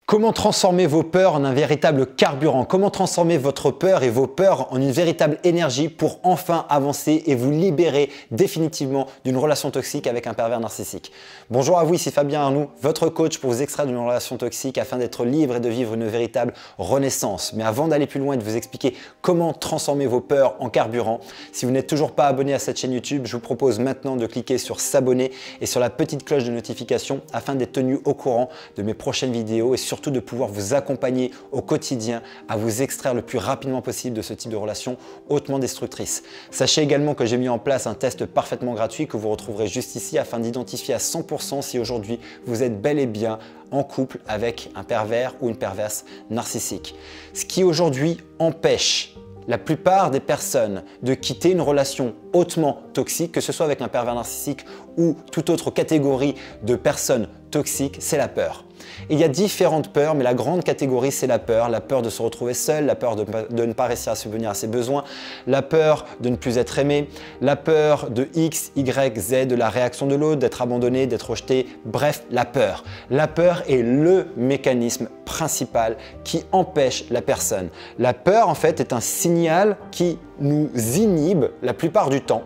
Comment transformer vos peurs en un véritable carburant? Comment transformer votre peur et vos peurs en une véritable énergie pour enfin avancer et vous libérer définitivement d'une relation toxique avec un pervers narcissique? Bonjour à vous, ici Fabien Arnoux, votre coach pour vous extraire d'une relation toxique afin d'être libre et de vivre une véritable renaissance. Mais avant d'aller plus loin et de vous expliquer comment transformer vos peurs en carburant, si vous n'êtes toujours pas abonné à cette chaîne YouTube, je vous propose maintenant de cliquer sur s'abonner et sur la petite cloche de notification afin d'être tenu au courant de mes prochaines vidéos et surtout de pouvoir vous accompagner au quotidien à vous extraire le plus rapidement possible de ce type de relation hautement destructrice. Sachez également que j'ai mis en place un test parfaitement gratuit que vous retrouverez juste ici afin d'identifier à 100% si aujourd'hui vous êtes bel et bien en couple avec un pervers ou une perverse narcissique. Ce qui aujourd'hui empêche la plupart des personnes de quitter une relation hautement toxique, que ce soit avec un pervers narcissique ou toute autre catégorie de personnes toxiques, c'est la peur. Et il y a différentes peurs, mais la grande catégorie, c'est la peur de se retrouver seul, la peur de ne pas réussir à subvenir à ses besoins, la peur de ne plus être aimé, la peur de X, Y, Z, de la réaction de l'autre, d'être abandonné, d'être rejeté, bref, la peur. La peur est le mécanisme principal qui empêche la personne. La peur, en fait, est un signal qui nous inhibe la plupart du temps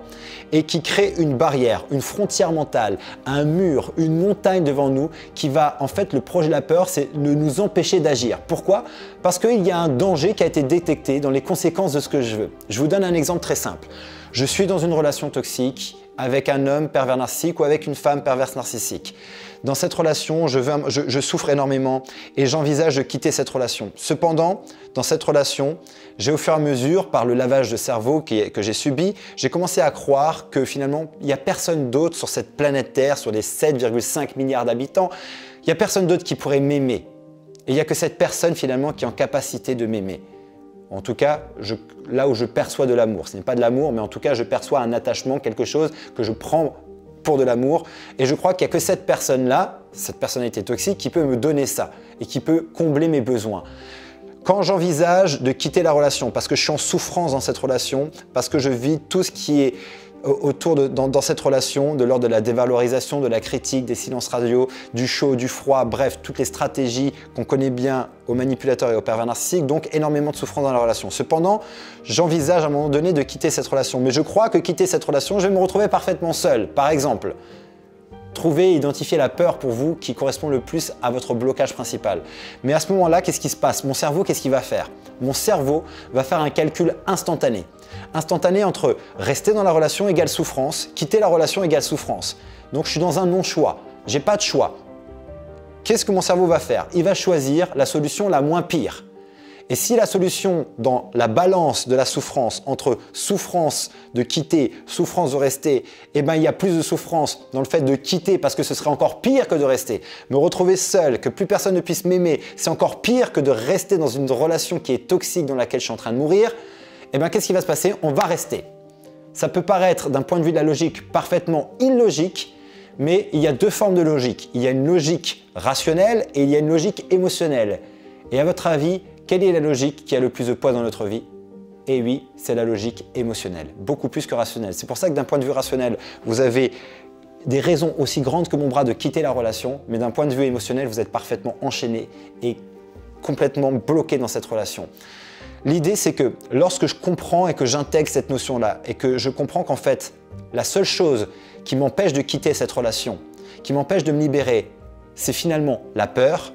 et qui crée une barrière, une frontière mentale, un mur, une montagne devant nous qui va, en fait, le projet de la peur, c'est de nous empêcher d'agir. Pourquoi? Parce qu'il y a un danger qui a été détecté dans les conséquences de ce que je veux. Je vous donne un exemple très simple. Je suis dans une relation toxique avec un homme pervers narcissique ou avec une femme perverse narcissique. Dans cette relation, je souffre énormément et j'envisage de quitter cette relation. Cependant, dans cette relation, j'ai au fur et à mesure, par le lavage de cerveau que j'ai subi, j'ai commencé à croire que finalement, il n'y a personne d'autre sur cette planète Terre, sur les 7,5 milliards d'habitants, il n'y a personne d'autre qui pourrait m'aimer. Et il n'y a que cette personne finalement qui est en capacité de m'aimer. En tout cas, là où je perçois de l'amour. Ce n'est pas de l'amour, mais en tout cas, je perçois un attachement, quelque chose que je prends pour de l'amour. Et je crois qu'il n'y a que cette personne-là, cette personnalité toxique, qui peut me donner ça et qui peut combler mes besoins. Quand j'envisage de quitter la relation, parce que je suis en souffrance dans cette relation, parce que je vis tout ce qui est autour dans cette relation, de l'ordre de la dévalorisation, de la critique, des silences radio, du chaud, du froid, bref, toutes les stratégies qu'on connaît bien aux manipulateurs et aux pervers narcissiques, donc énormément de souffrance dans la relation. Cependant, j'envisage à un moment donné de quitter cette relation, mais je crois que quitter cette relation, je vais me retrouver parfaitement seul. Par exemple, trouvez et identifiez la peur pour vous qui correspond le plus à votre blocage principal. Mais à ce moment-là, qu'est-ce qui se passe? Mon cerveau, qu'est-ce qu'il va faire? Mon cerveau va faire un calcul instantané. Instantané entre rester dans la relation égale souffrance, quitter la relation égale souffrance. Donc je suis dans un non-choix, j'ai pas de choix. Qu'est-ce que mon cerveau va faire? Il va choisir la solution la moins pire. Et si la solution dans la balance de la souffrance, entre souffrance de quitter, souffrance de rester, eh ben, il y a plus de souffrance dans le fait de quitter parce que ce serait encore pire que de rester. Me retrouver seul, que plus personne ne puisse m'aimer, c'est encore pire que de rester dans une relation qui est toxique dans laquelle je suis en train de mourir. Eh bien, qu'est-ce qui va se passer? On va rester. Ça peut paraître d'un point de vue de la logique parfaitement illogique, mais il y a deux formes de logique. Il y a une logique rationnelle et il y a une logique émotionnelle. Et à votre avis, quelle est la logique qui a le plus de poids dans notre vie? Et oui, c'est la logique émotionnelle, beaucoup plus que rationnelle. C'est pour ça que d'un point de vue rationnel, vous avez des raisons aussi grandes que mon bras de quitter la relation, mais d'un point de vue émotionnel, vous êtes parfaitement enchaîné et complètement bloqué dans cette relation. L'idée, c'est que lorsque je comprends et que j'intègre cette notion-là et que je comprends qu'en fait, la seule chose qui m'empêche de quitter cette relation, qui m'empêche de me libérer, c'est finalement la peur.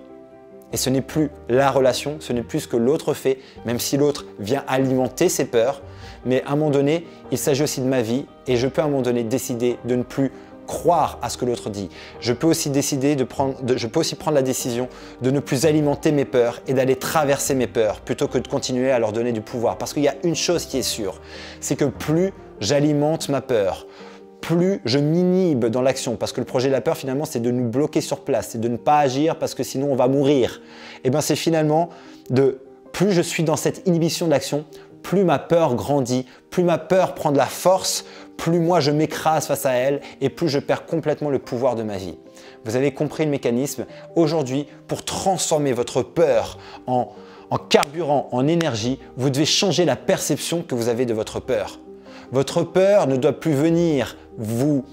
Et ce n'est plus la relation, ce n'est plus ce que l'autre fait, même si l'autre vient alimenter ses peurs. Mais à un moment donné, il s'agit aussi de ma vie et je peux à un moment donné décider de ne plus croire à ce que l'autre dit. Je peux aussi prendre la décision de ne plus alimenter mes peurs et d'aller traverser mes peurs plutôt que de continuer à leur donner du pouvoir. Parce qu'il y a une chose qui est sûre, c'est que plus j'alimente ma peur, plus je m'inhibe dans l'action, parce que le projet de la peur finalement c'est de nous bloquer sur place, c'est de ne pas agir parce que sinon on va mourir. Et bien c'est finalement plus je suis dans cette inhibition de l'action, plus ma peur grandit, plus ma peur prend de la force, plus moi je m'écrase face à elle et plus je perds complètement le pouvoir de ma vie. Vous avez compris le mécanisme. Aujourd'hui, pour transformer votre peur en carburant, en énergie, vous devez changer la perception que vous avez de votre peur. Votre peur ne doit plus venir vous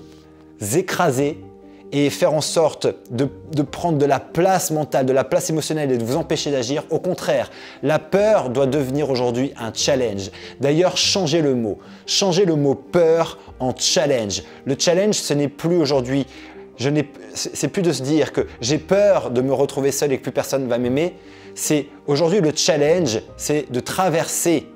écraser et faire en sorte de prendre de la place mentale, de la place émotionnelle et de vous empêcher d'agir. Au contraire, la peur doit devenir aujourd'hui un challenge. D'ailleurs, changez le mot. Changez le mot peur en challenge. Le challenge, ce n'est plus aujourd'hui, c'est plus de se dire que j'ai peur de me retrouver seul et que plus personne ne va m'aimer. C'est aujourd'hui le challenge, c'est de traverser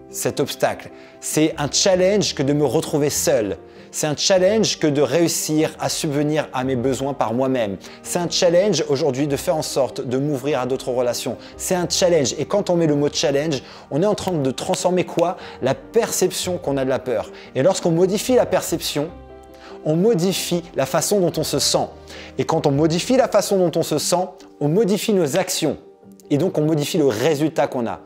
cet obstacle. C'est un challenge que de me retrouver seul. C'est un challenge que de réussir à subvenir à mes besoins par moi-même. C'est un challenge aujourd'hui de faire en sorte de m'ouvrir à d'autres relations. C'est un challenge. Et quand on met le mot challenge, on est en train de transformer quoi? La perception qu'on a de la peur. Et lorsqu'on modifie la perception, on modifie la façon dont on se sent. Et quand on modifie la façon dont on se sent, on modifie nos actions. Et donc, on modifie le résultat qu'on a.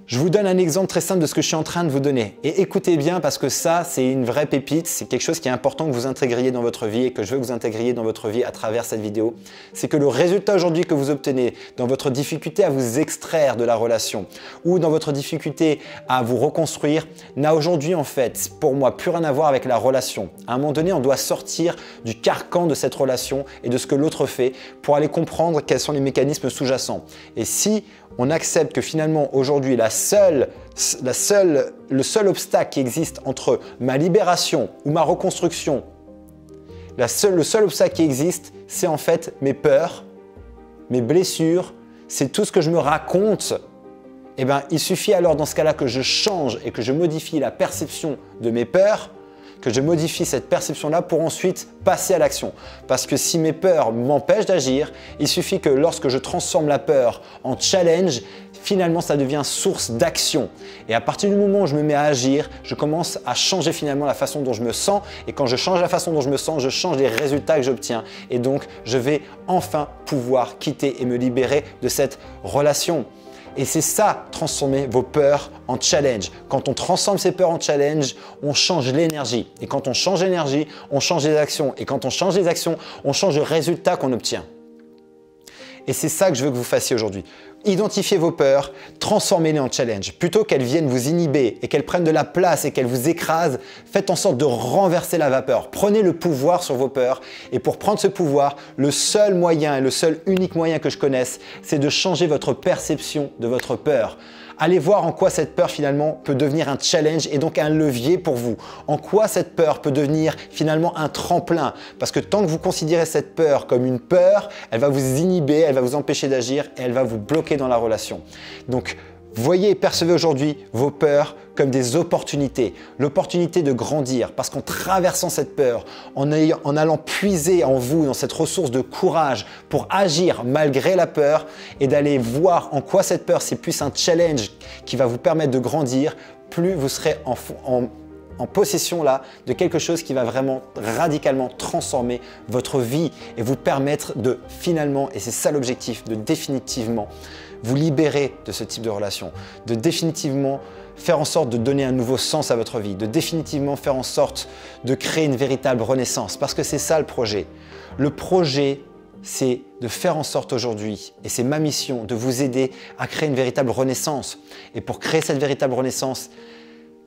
Je vous donne un exemple très simple de ce que je suis en train de vous donner. Et écoutez bien parce que ça, c'est une vraie pépite. C'est quelque chose qui est important que vous intégriez dans votre vie et que je veux que vous intégriez dans votre vie à travers cette vidéo. C'est que le résultat aujourd'hui que vous obtenez dans votre difficulté à vous extraire de la relation ou dans votre difficulté à vous reconstruire n'a aujourd'hui en fait, pour moi, plus rien à voir avec la relation. À un moment donné, on doit sortir du carcan de cette relation et de ce que l'autre fait pour aller comprendre quels sont les mécanismes sous-jacents. Et si on accepte que finalement aujourd'hui le seul obstacle qui existe entre ma libération ou ma reconstruction, le seul obstacle qui existe, c'est en fait mes peurs, mes blessures, c'est tout ce que je me raconte. Eh bien, il suffit alors dans ce cas-là que je change et que je modifie la perception de mes peurs, que je modifie cette perception-là pour ensuite passer à l'action. Parce que si mes peurs m'empêchent d'agir, il suffit que lorsque je transforme la peur en challenge, finalement ça devient source d'action. Et à partir du moment où je me mets à agir, je commence à changer finalement la façon dont je me sens. Et quand je change la façon dont je me sens, je change les résultats que j'obtiens. Et donc, je vais enfin pouvoir quitter et me libérer de cette relation. Et c'est ça, transformer vos peurs en challenge. Quand on transforme ces peurs en challenge, on change l'énergie. Et quand on change l'énergie, on change les actions. Et quand on change les actions, on change le résultat qu'on obtient. Et c'est ça que je veux que vous fassiez aujourd'hui. Identifiez vos peurs, transformez-les en challenge. Plutôt qu'elles viennent vous inhiber et qu'elles prennent de la place et qu'elles vous écrasent, faites en sorte de renverser la vapeur. Prenez le pouvoir sur vos peurs. Et pour prendre ce pouvoir, le seul moyen et le seul unique moyen que je connaisse, c'est de changer votre perception de votre peur. Allez voir en quoi cette peur finalement peut devenir un challenge et donc un levier pour vous. En quoi cette peur peut devenir finalement un tremplin. Parce que tant que vous considérez cette peur comme une peur, elle va vous inhiber, elle va vous empêcher d'agir et elle va vous bloquer dans la relation. Donc, voyez et percevez aujourd'hui vos peurs comme des opportunités. L'opportunité de grandir parce qu'en traversant cette peur, en allant puiser en vous dans cette ressource de courage pour agir malgré la peur et d'aller voir en quoi cette peur c'est plus un challenge qui va vous permettre de grandir, plus vous serez en possession là de quelque chose qui va vraiment radicalement transformer votre vie et vous permettre de finalement, et c'est ça l'objectif, de définitivement vous libérer de ce type de relation, de définitivement faire en sorte de donner un nouveau sens à votre vie, de définitivement faire en sorte de créer une véritable renaissance parce que c'est ça le projet. Le projet, c'est de faire en sorte aujourd'hui, et c'est ma mission, de vous aider à créer une véritable renaissance. Et pour créer cette véritable renaissance,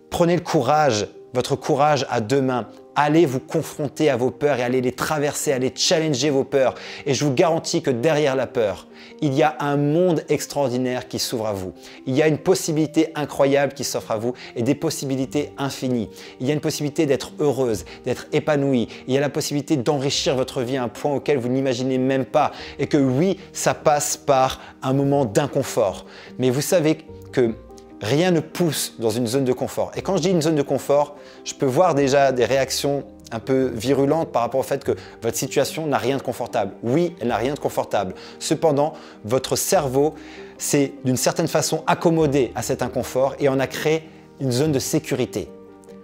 prenez le courage, votre courage à deux mains. Allez vous confronter à vos peurs et allez les traverser, allez challenger vos peurs. Et je vous garantis que derrière la peur, il y a un monde extraordinaire qui s'ouvre à vous. Il y a une possibilité incroyable qui s'offre à vous et des possibilités infinies. Il y a une possibilité d'être heureuse, d'être épanouie. Il y a la possibilité d'enrichir votre vie à un point auquel vous n'imaginez même pas. Et que oui, ça passe par un moment d'inconfort. Mais vous savez que rien ne pousse dans une zone de confort. Et quand je dis une zone de confort, je peux voir déjà des réactions un peu virulentes par rapport au fait que votre situation n'a rien de confortable. Oui, elle n'a rien de confortable. Cependant, votre cerveau s'est d'une certaine façon accommodé à cet inconfort et en a créé une zone de sécurité.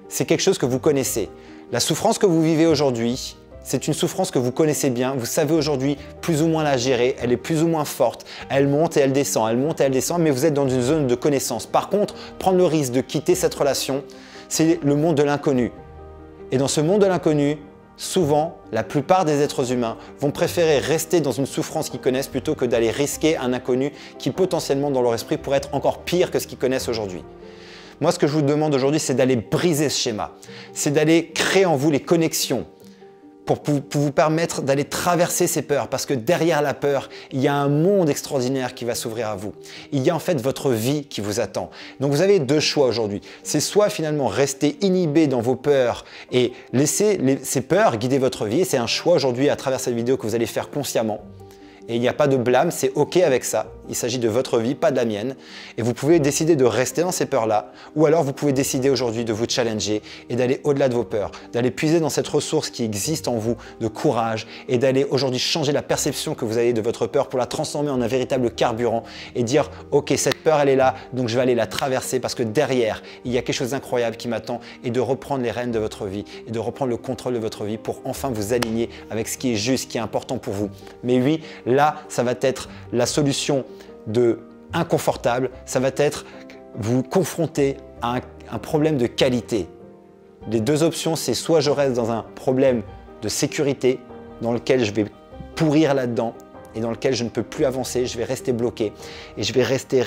C'est quelque chose que vous connaissez. La souffrance que vous vivez aujourd'hui, c'est une souffrance que vous connaissez bien, vous savez aujourd'hui plus ou moins la gérer, elle est plus ou moins forte, elle monte et elle descend, mais vous êtes dans une zone de connaissance. Par contre, prendre le risque de quitter cette relation, c'est le monde de l'inconnu. Et dans ce monde de l'inconnu, souvent, la plupart des êtres humains vont préférer rester dans une souffrance qu'ils connaissent plutôt que d'aller risquer un inconnu qui potentiellement dans leur esprit pourrait être encore pire que ce qu'ils connaissent aujourd'hui. Moi, ce que je vous demande aujourd'hui, c'est d'aller briser ce schéma, c'est d'aller créer en vous les connexions pour vous permettre d'aller traverser ces peurs, parce que derrière la peur, il y a un monde extraordinaire qui va s'ouvrir à vous. Il y a en fait votre vie qui vous attend. Donc vous avez deux choix aujourd'hui. C'est soit finalement rester inhibé dans vos peurs et laisser ces peurs guider votre vie. C'est un choix aujourd'hui à travers cette vidéo que vous allez faire consciemment. Et il n'y a pas de blâme, c'est OK avec ça. Il s'agit de votre vie, pas de la mienne. Et vous pouvez décider de rester dans ces peurs-là. Ou alors vous pouvez décider aujourd'hui de vous challenger et d'aller au-delà de vos peurs. D'aller puiser dans cette ressource qui existe en vous de courage et d'aller aujourd'hui changer la perception que vous avez de votre peur pour la transformer en un véritable carburant et dire OK, cette peur elle est là, donc je vais aller la traverser parce que derrière, il y a quelque chose d'incroyable qui m'attend et de reprendre les rênes de votre vie et de reprendre le contrôle de votre vie pour enfin vous aligner avec ce qui est juste, ce qui est important pour vous. Mais oui, là, ça va être la solution de inconfortable, ça va être vous confronter à un problème de qualité. Les deux options, c'est soit je reste dans un problème de sécurité dans lequel je vais pourrir là-dedans et dans lequel je ne peux plus avancer, je vais rester bloqué et je vais rester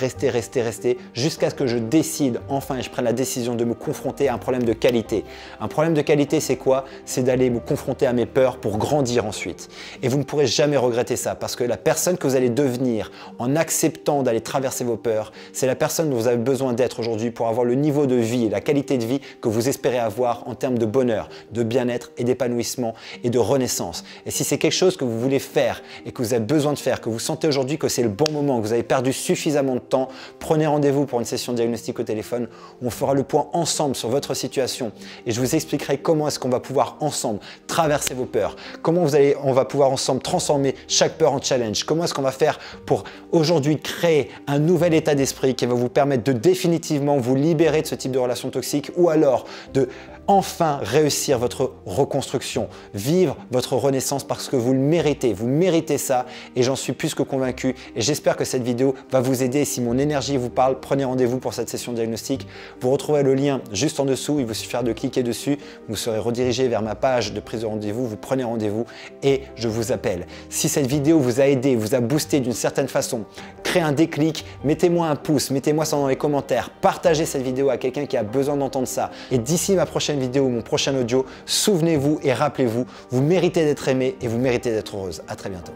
jusqu'à ce que je décide enfin et je prenne la décision de me confronter à un problème de qualité. Un problème de qualité, c'est quoi? C'est d'aller me confronter à mes peurs pour grandir ensuite. Et vous ne pourrez jamais regretter ça parce que la personne que vous allez devenir en acceptant d'aller traverser vos peurs, c'est la personne dont vous avez besoin d'être aujourd'hui pour avoir le niveau de vie et la qualité de vie que vous espérez avoir en termes de bonheur, de bien-être et d'épanouissement et de renaissance. Et si c'est quelque chose que vous voulez faire et que vous avez besoin de faire, que vous sentez aujourd'hui que c'est le bon moment, que vous avez perdu suffisamment de temps, prenez rendez-vous pour une session de diagnostic au téléphone où on fera le point ensemble sur votre situation et je vous expliquerai comment est-ce qu'on va pouvoir ensemble traverser vos peurs, comment on va pouvoir ensemble transformer chaque peur en challenge, comment est-ce qu'on va faire pour aujourd'hui créer un nouvel état d'esprit qui va vous permettre de définitivement vous libérer de ce type de relation toxique ou alors de enfin réussir votre reconstruction, vivre votre renaissance parce que vous le méritez, vous méritez ça et j'en suis plus que convaincu et j'espère que cette vidéo va vous aider. Si mon énergie vous parle, prenez rendez-vous pour cette session diagnostic. Vous retrouverez le lien juste en dessous, il vous suffira de cliquer dessus, vous serez redirigé vers ma page de prise de rendez-vous, vous prenez rendez-vous et je vous appelle. Si cette vidéo vous a aidé, vous a boosté d'une certaine façon, créez un déclic, mettez-moi un pouce, mettez-moi ça dans les commentaires, partagez cette vidéo à quelqu'un qui a besoin d'entendre ça et d'ici ma prochaine vidéo ou mon prochain audio, souvenez-vous et rappelez-vous, vous méritez d'être aimé et vous méritez d'être heureuse. À très bientôt.